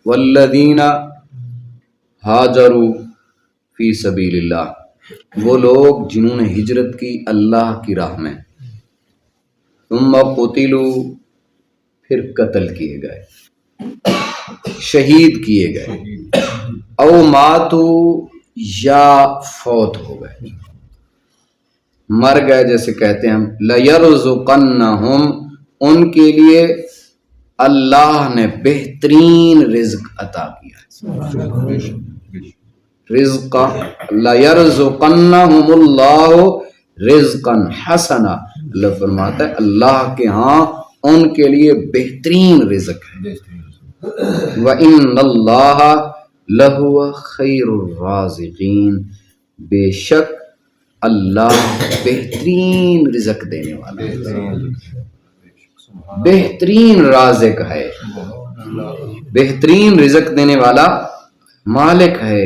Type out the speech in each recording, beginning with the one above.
والذین ہاجروا فی سبیل اللہ، وہ لوگ جنہوں نے ہجرت کی اللہ کی راہ میں، ثم قتلوا، پھر قتل کیے گئے، شہید کیے گئے، او ماتوا، یا فوت ہو گئے، مر گئے جیسے کہتے ہیں ہم، لَيَرْزُقَنَّهُمْ، ان کے لیے اللہ نے بہترین رزق عطا کیا، رزق لَيَرْزُقَنَّهُمُ اللَّهُ رِزْقًا حَسَنًا، اللہ فرماتا ہے اللہ کے ہاں ان کے لیے بہترین رزق ہے، وَإِنَّ اللَّهَ لَهُوَ خَيْرُ الرَّازِقِينَ، بے شک اللہ بہترین رزق دینے والا ہے، بہترین رازق ہے، بہترین رزق دینے والا مالک ہے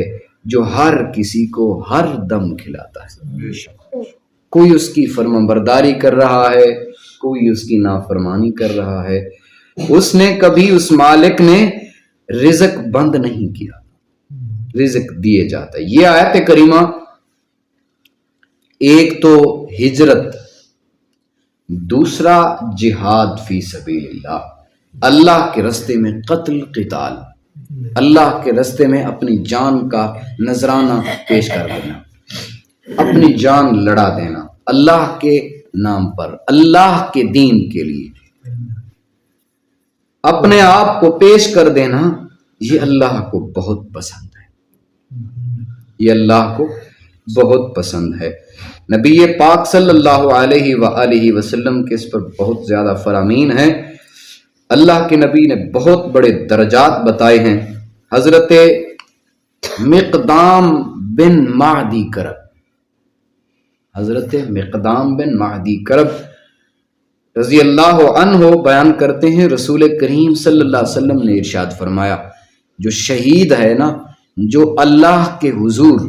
جو ہر کسی کو ہر دم کھلاتا ہے، کوئی اس کی فرمانبرداری کر رہا ہے، کوئی اس کی نافرمانی کر رہا ہے، اس نے کبھی اس مالک نے رزق بند نہیں کیا، رزق دیے جاتا ہے۔ یہ آیت کریمہ ایک تو ہجرت، دوسرا جہاد فی سبیل اللہ، اللہ کے راستے میں قتل قتال، اللہ کے راستے میں اپنی جان کا نذرانہ پیش کر دینا، اپنی جان لڑا دینا اللہ کے نام پر، اللہ کے دین کے لیے اپنے آپ کو پیش کر دینا، یہ اللہ کو بہت پسند ہے، یہ اللہ کو بہت پسند ہے۔ نبی پاک صلی اللہ علیہ وآلہ وسلم کے اس پر بہت زیادہ فرامین ہیں، اللہ کے نبی نے بہت بڑے درجات بتائے ہیں۔ حضرت مقدام بن معدی کرب، حضرت مقدام بن معدی کرب رضی اللہ عنہ بیان کرتے ہیں، رسول کریم صلی اللہ علیہ وسلم نے ارشاد فرمایا، جو شہید ہے نا، جو اللہ کے حضور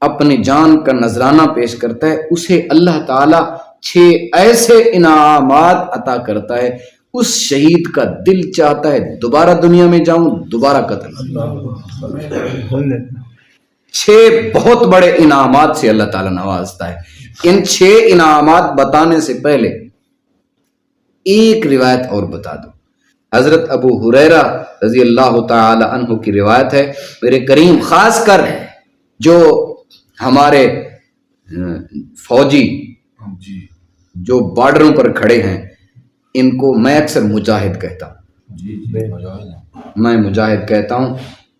اپنی جان کا نذرانہ پیش کرتا ہے، اسے اللہ تعالیٰ 6 ایسے انعامات عطا کرتا ہے، اس شہید کا دل چاہتا ہے دوبارہ دنیا میں جاؤں، دوبارہ قتل، 6 بہت بڑے انعامات سے اللہ تعالیٰ نوازتا ہے۔ ان 6 انعامات بتانے سے پہلے ایک روایت اور بتا دو۔ حضرت ابو ہریرہ رضی اللہ تعالی عنہ کی روایت ہے، میرے کریم خاص کر جو ہمارے فوجی جو بارڈروں پر کھڑے ہیں، ان کو میں اکثر مجاہد کہتا ہوں، میں مجاہد کہتا ہوں،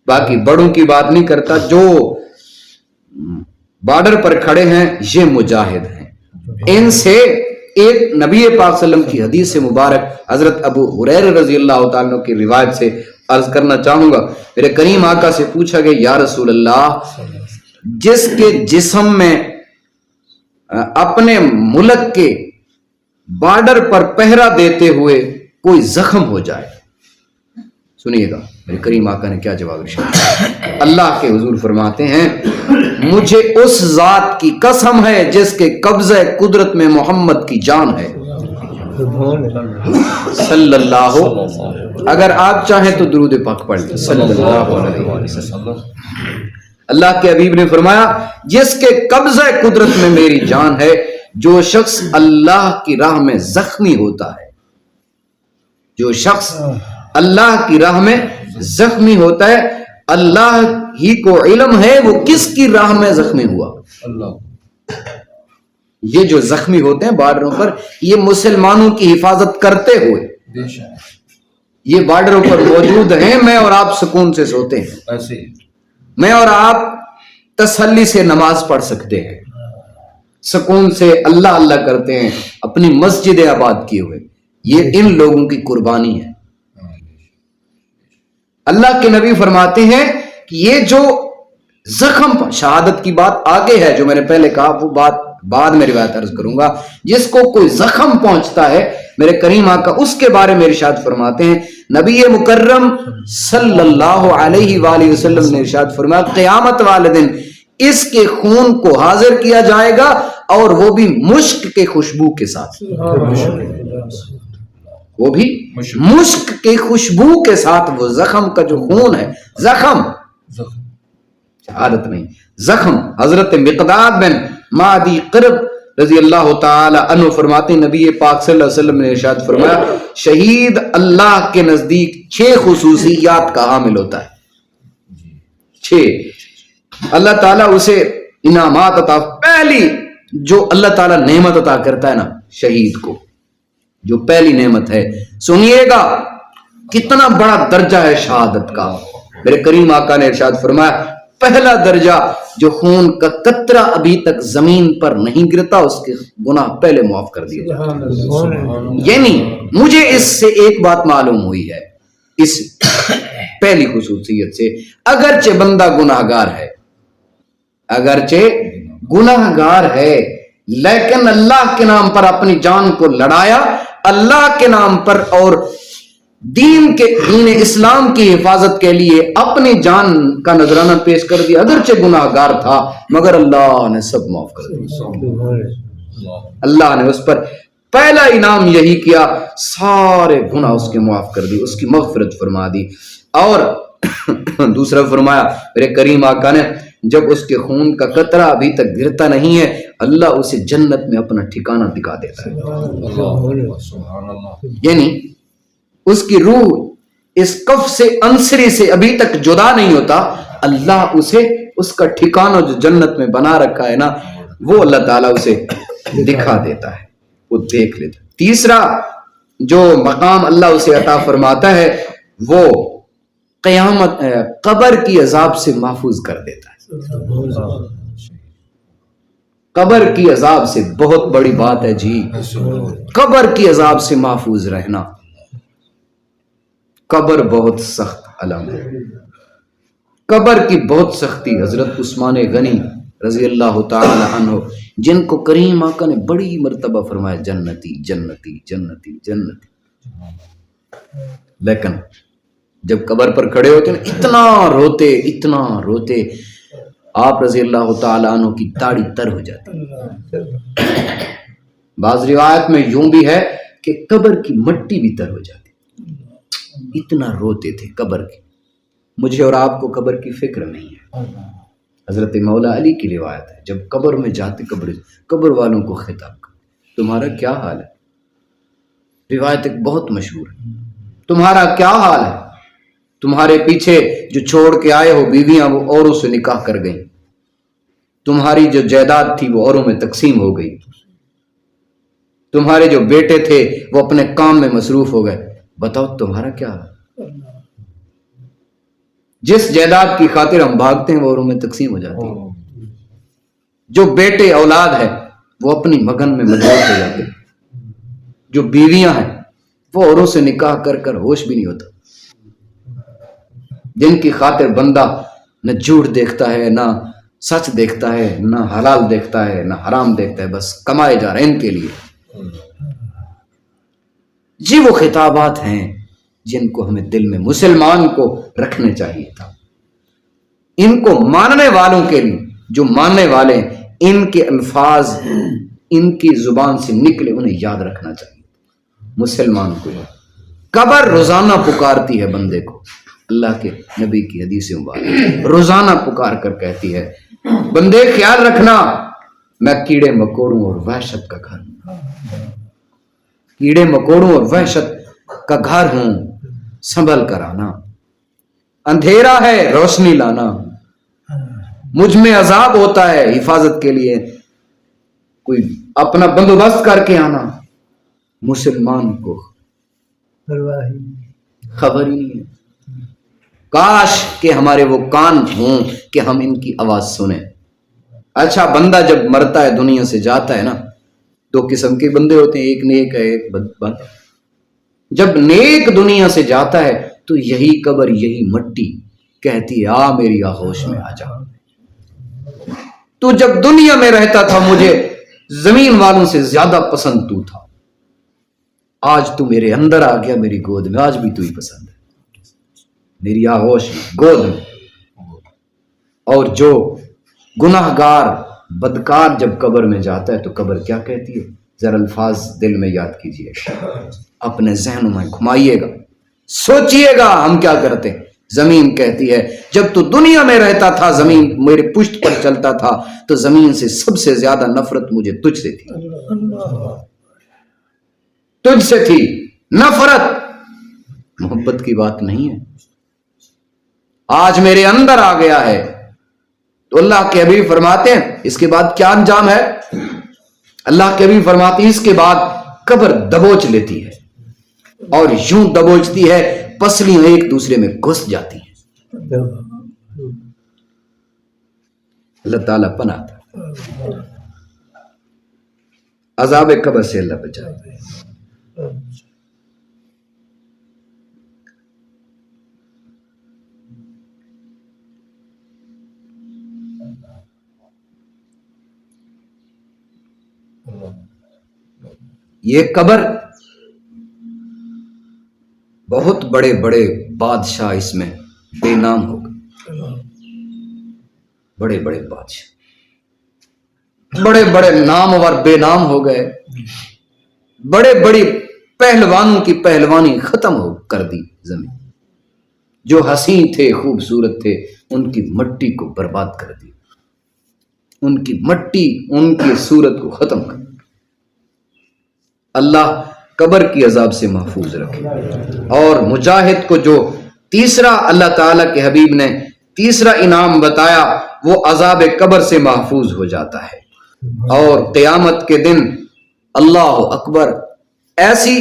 باقی بڑوں کی بات نہیں کرتا، جو بارڈر پر کھڑے ہیں یہ مجاہد ہیں۔ ان سے ایک نبی پاک صلی اللہ علیہ وسلم کی حدیث مبارک حضرت ابو ہریرہ رضی اللہ تعالیٰ عنہ کی روایت سے عرض کرنا چاہوں گا۔ میرے کریم آقا سے پوچھا گیا، یا رسول اللہ، جس کے جسم میں اپنے ملک کے بارڈر پر پہرا دیتے ہوئے کوئی زخم ہو جائے، سنیے گا میرے کریم آقا نے کیا جواب ارشاد، اللہ کے حضور فرماتے ہیں، مجھے اس ذات کی قسم ہے جس کے قبضہ قدرت میں محمد کی جان ہے، صلی اللہ، اگر آپ چاہیں تو درود پاک پڑھ لیں، صلی اللہ علیہ وسلم۔ اللہ کے حبیب نے فرمایا، جس کے قبضہ قدرت میں میری جان ہے، جو شخص اللہ کی راہ میں زخمی ہوتا ہے، جو شخص اللہ کی راہ میں زخمی ہوتا ہے، اللہ ہی کو علم ہے وہ کس کی راہ میں زخمی ہوا۔ یہ جو زخمی ہوتے ہیں بارڈروں پر، یہ مسلمانوں کی حفاظت کرتے ہوئے یہ بارڈروں پر موجود ہیں، میں اور آپ سکون سے سوتے ہیں، میں اور آپ تسلی سے نماز پڑھ سکتے ہیں، سکون سے اللہ اللہ کرتے ہیں، اپنی مسجدیں آباد کیے ہوئے، یہ ان لوگوں کی قربانی ہے۔ اللہ کے نبی فرماتے ہیں کہ یہ جو زخم، شہادت کی بات آگے ہے جو میں نے پہلے کہا، وہ بات بعد میں روایت عرض کروں گا، جس کو کوئی زخم پہنچتا ہے، میرے کریم آقا اس کے بارے میں ارشاد فرماتے ہیں، نبی مکرم صلی اللہ علیہ وآلہ وسلم نے ارشاد فرمایا، قیامت والے دن اس کے خون کو حاضر کیا جائے گا، اور وہ بھی مشک کے خوشبو کے ساتھ، وہ بھی مشک کی خوشبو کے ساتھ، وہ زخم کا جو خون ہے، زخم شہادت نہیں، زخم۔ حضرت مقداد بن معدی قرب رضی اللہ تعالی عنہ فرماتے ہیں نبی پاک صلی اللہ علیہ وسلم نے ارشاد فرمایا شہید اللہ کے نزدیک 6 خصوصیات کا حامل ہوتا ہے، 6 اللہ تعالیٰ اسے انعامات عطا، پہلی جو اللہ تعالیٰ نعمت عطا کرتا ہے نا شہید کو، جو پہلی نعمت ہے، سنیے گا کتنا بڑا درجہ ہے شہادت کا۔ میرے کریم آقا نے ارشاد فرمایا پہلا درجہ جو خون کا قطرہ ابھی تک زمین پر نہیں گرتا اس کے گناہ پہلے معاف کر دیے جاتے۔ یعنی مجھے اس سے ایک بات معلوم ہوئی ہے اس پہلی خصوصیت سے، اگرچہ بندہ گناہگار ہے، اگرچہ گناہگار ہے، لیکن اللہ کے نام پر اپنی جان کو لڑایا، اللہ کے نام پر اور دین اسلام کی حفاظت کے لیے اپنی جان کا نذرانہ پیش کر دیا، اگرچہ گناہگار تھا مگر اللہ نے سب معاف کر دیا۔ اللہ نے اس پر پہلا انعام یہی کیا، سارے گناہ اس کے معاف کر دی، اس کی مغفرت فرما دی۔ اور دوسرا فرمایا میرے کریم آقا نے جب اس کے خون کا قطرہ ابھی تک گرتا نہیں ہے اللہ اسے جنت میں اپنا ٹھکانہ دکھا دیتا ہے۔ یعنی اس کی روح اس کف سے انصری سے ابھی تک جدا نہیں ہوتا، اللہ اسے اس کا ٹھکانہ جو جنت میں بنا رکھا ہے نا وہ اللہ تعالیٰ اسے دکھا دیتا ہے، وہ دیکھ لیتا ہے۔ تیسرا جو مقام اللہ اسے عطا فرماتا ہے وہ قیامت قبر کی عذاب سے محفوظ کر دیتا ہے۔ قبر کی عذاب سے بہت بڑی بات ہے جی، قبر کی عذاب سے محفوظ رہنا۔ قبر بہت سخت علم ہے، قبر کی بہت سختی۔ حضرت عثمان غنی رضی اللہ تعالی عنہ جن کو کریم آقا نے بڑی مرتبہ فرمایا جنتی جنتی جنتی جنتی، لیکن جب قبر پر کھڑے ہوتے ہیں اتنا روتے آپ رضی اللہ تعالی عنہ کی داڑھی تر ہو جاتی۔ بعض روایت میں یوں بھی ہے کہ قبر کی مٹی بھی تر ہو جاتی، اتنا روتے تھے قبر کی۔ مجھے اور آپ کو قبر کی فکر نہیں ہے۔ حضرت مولا علی کی روایت ہے جب قبر میں جاتے قبر والوں کو خطاب کر تمہارا کیا حال ہے، روایت ایک بہت مشہور ہے، تمہارا کیا حال ہے، تمہارے پیچھے جو چھوڑ کے آئے ہو بیویاں وہ اوروں سے نکاح کر گئیں، تمہاری جو جائیداد تھی وہ اوروں میں تقسیم ہو گئی، تمہارے جو بیٹے تھے وہ اپنے کام میں مصروف ہو گئے، بتاؤ تمہارا کیا حال؟ جس جائیداد کی خاطر ہم بھاگتے ہیں وہ اوروں میں تقسیم ہو جاتی ہے، جو بیٹے اولاد ہے وہ اپنی مگن میں مدعو ہو جاتے ہیں، جو بیویاں ہیں وہ اوروں سے نکاح کر کر ہوش بھی نہیں ہوتا، جن کی خاطر بندہ نہ جھوٹ دیکھتا ہے نہ سچ دیکھتا ہے نہ حلال دیکھتا ہے نہ حرام دیکھتا ہے، بس کمائے جا رہے ہیں ان کے لیے۔ جی وہ خطابات ہیں جن کو ہمیں دل میں مسلمان کو رکھنے چاہیے تھا، ان کو ماننے والوں کے لیے، جو ماننے والے ہیں ان کے الفاظ ان کی زبان سے نکلے انہیں یاد رکھنا چاہیے مسلمان کو۔ قبر روزانہ پکارتی ہے بندے کو، اللہ کے نبی کی حدیث مبارک روزانہ پکار کر کہتی ہے بندے خیال رکھنا میں کیڑے مکوڑوں اور وحشت کا گھر ہوں، کیڑے مکوڑوں اور وحشت کا گھر ہوں، سنبھل کر آنا، اندھیرا ہے روشنی لانا، مجھ میں عذاب ہوتا ہے حفاظت کے لیے کوئی اپنا بندوبست کر کے آنا۔ مسلمان کو خبر ہی نہیں ہے، کاش کہ ہمارے وہ کان ہوں کہ ہم ان کی آواز سنیں۔ اچھا بندہ جب مرتا ہے دنیا سے جاتا ہے نا، دو قسم کے بندے ہوتے ہیں، ایک نیک ہے ایک بد۔ جب نیک دنیا سے جاتا ہے تو یہی قبر یہی مٹی کہتی ہے آ میری آغوش میں آ جا، تو جب دنیا میں رہتا تھا مجھے زمین والوں سے زیادہ پسند تو تھا، آج تو میرے اندر آ گیا میری گود میں، آج بھی تو ہی پسند ہے میری آغوش میں گود میں۔ اور جو گناہگار بدکار جب قبر میں جاتا ہے تو قبر کیا کہتی ہے ذرا الفاظ دل میں یاد کیجئے، اپنے ذہنوں میں گھمائیے گا، سوچئے گا ہم کیا کرتے ہیں۔ زمین کہتی ہے جب تو دنیا میں رہتا تھا، زمین میرے پشت پر چلتا تھا تو زمین سے سب سے زیادہ نفرت مجھے تجھ سے تھی، تجھ سے تھی نفرت، محبت کی بات نہیں ہے۔ آج میرے اندر آ گیا ہے تو اللہ کے حبیب فرماتے ہیں اس کے بعد کیا انجام ہے؟ اللہ کے حبیب فرماتے ہیں اس کے بعد قبر دبوچ لیتی ہے، اور یوں دبوچتی ہے پسلیاں ایک دوسرے میں گھس جاتی ہیں۔ اللہ تعالیٰ پناہ دے، عذاب قبر سے اللہ بچائے۔ یہ قبر بہت بڑے بڑے بادشاہ اس میں بے نام ہو گئے، بڑے بڑے بادشاہ، بڑے بڑے نامور بے نام ہو گئے، بڑے بڑی پہلوانوں کی پہلوانی ختم ہو کر دی زمین، جو حسین تھے خوبصورت تھے ان کی مٹی کو برباد کر دی، ان کی مٹی ان کی صورت کو ختم کر دی۔ اللہ قبر کی عذاب سے محفوظ رکھے، اور مجاہد کو جو تیسرا اللہ تعالیٰ کے حبیب نے تیسرا انعام بتایا وہ عذاب قبر سے محفوظ ہو جاتا ہے، اور قیامت کے دن اللہ اکبر، ایسی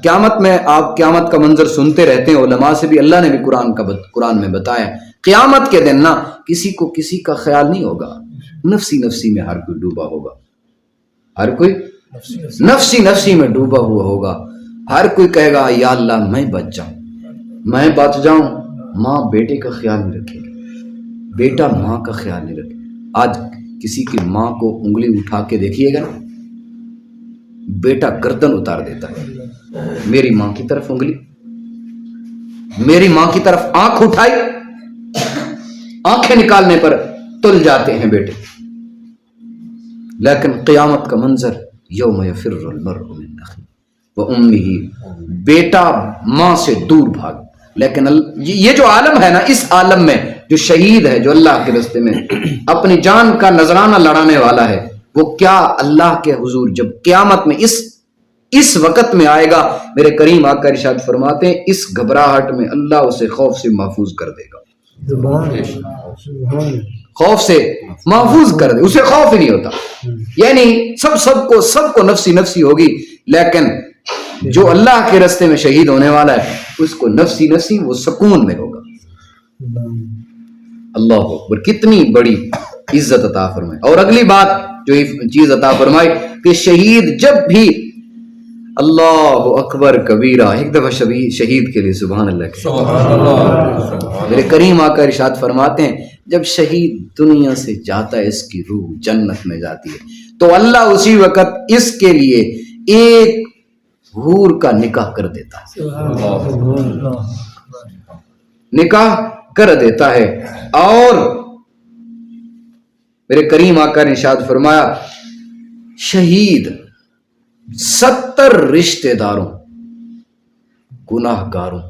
قیامت میں آپ قیامت کا منظر سنتے رہتے ہیں، علماء سے بھی اللہ نے بھی قرآن میں بتایا، قیامت کے دن نا کسی کو کسی کا خیال نہیں ہوگا، نفسی نفسی میں ہر کوئی ڈوبا ہوگا، ہر کوئی نفسی نفسی میں ڈوبا ہوا ہوگا، ہر کوئی کہے گا یا اللہ میں بچ جاؤں، میں بچ جاؤں۔ ماں بیٹے کا خیال نہیں رکھے گی، بیٹا ماں کا خیال نہیں رکھے۔ آج کسی کی ماں کو انگلی اٹھا کے دیکھیے گا نا، بیٹا گردن اتار دیتا ہے، میری ماں کی طرف انگلی، میری ماں کی طرف آنکھ اٹھائی، آنکھیں نکالنے پر تل جاتے ہیں بیٹے۔ لیکن قیامت کا منظر، یوم یفر المرء من اخیہ وامہ، بیٹا ماں سے دور بھاگ۔ لیکن یہ جو عالم ہے نا، اس عالم میں جو شہید ہے، جو اللہ کے راستے میں اپنی جان کا نذرانہ لڑانے والا ہے، وہ کیا اللہ کے حضور جب قیامت میں اس وقت میں آئے گا، میرے کریم آقا ارشاد فرماتے ہیں اس گھبراہٹ میں اللہ اسے خوف سے محفوظ کر دے گا، خوف سے محفوظ کر دے، اسے خوف ہی نہیں ہوتا۔ یعنی سب کو نفسی نفسی ہوگی، لیکن جو اللہ کے راستے میں شہید ہونے والا ہے اس کو نفسی نفسی، وہ سکون میں ہوگا۔ اللہ اکبر، کتنی بڑی عزت عطا فرمائے۔ اور اگلی بات جو چیز عطا فرمائی کہ شہید جب بھی اللہ اکبر کبیرہ، ایک دفعہ شہید کے لیے سبحان اللہ کے میرے کریم آقا ارشاد فرماتے ہیں جب شہید دنیا سے جاتا ہے اس کی روح جنت میں جاتی ہے تو اللہ اسی وقت اس کے لیے ایک حور کا نکاح کر دیتا ہے، نکاح کر دیتا ہے۔ اور میرے کریم آقا نے ارشاد فرمایا شہید 70 رشتہ داروں گناہ گاروں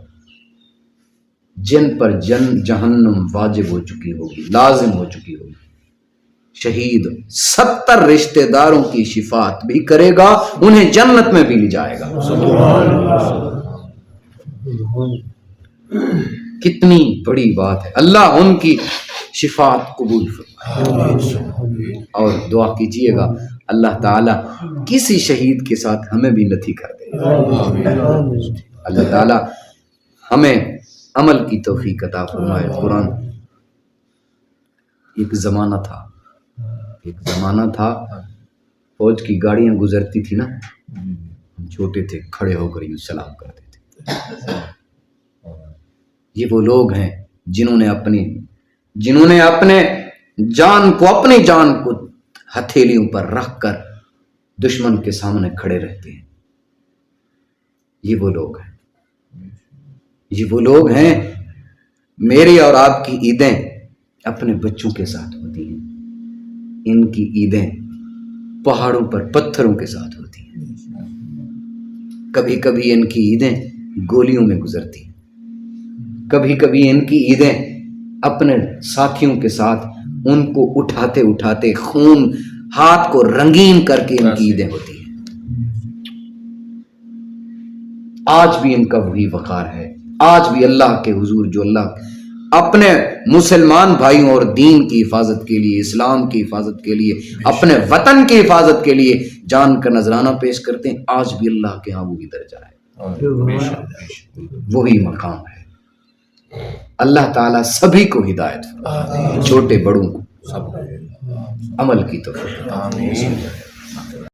جن پر جہنم واجب ہو چکی ہوگی، لازم ہو چکی ہوگی، شہید 70 رشتہ داروں کی شفاعت بھی کرے گا، انہیں جنت میں بھی لے جائے گا۔ کتنی بڑی بات ہے، اللہ ان کی شفاعت قبول فرمائے۔ اور دعا کیجئے گا اللہ تعالیٰ کسی شہید کے ساتھ ہمیں بھی نتھی کر دے، اللہ تعالیٰ ہمیں عمل کی توفیق عطا فرمائے۔ قرآن، ایک زمانہ تھا فوج کی گاڑیاں گزرتی تھی نا، ہم چھوٹے تھے، کھڑے ہو کر یوں سلام کرتے تھے۔ یہ وہ لوگ ہیں جنہوں نے اپنی جان کو ہتھیلیوں پر رکھ کر دشمن کے سامنے کھڑے رہتے ہیں۔ یہ وہ لوگ ہیں میری اور آپ کی عیدیں اپنے بچوں کے ساتھ ہوتی ہیں، ان کی عیدیں پہاڑوں پر پتھروں کے ساتھ ہوتی ہیں۔ کبھی کبھی ان کی عیدیں گولیوں میں گزرتی، کبھی کبھی ان کی عیدیں اپنے ساتھیوں کے ساتھ ان کو اٹھاتے اٹھاتے خون ہاتھ کو رنگین کر کے ان کی عیدیں ہوتی ہیں۔ آج بھی ان کا وہی وقار ہے، آج بھی اللہ کے حضور جو اللہ اپنے مسلمان بھائیوں اور دین کی حفاظت کے لیے، اسلام کی حفاظت کے لیے، اپنے وطن کی حفاظت کے لیے جان کا نذرانہ پیش کرتے ہیں، آج بھی اللہ کے ہاں وہی درجہ ہے، وہی مقام ہے۔ اللہ تعالیٰ سبھی کو ہدایت فرمائے، چھوٹے بڑوں کو عمل کی توفیق۔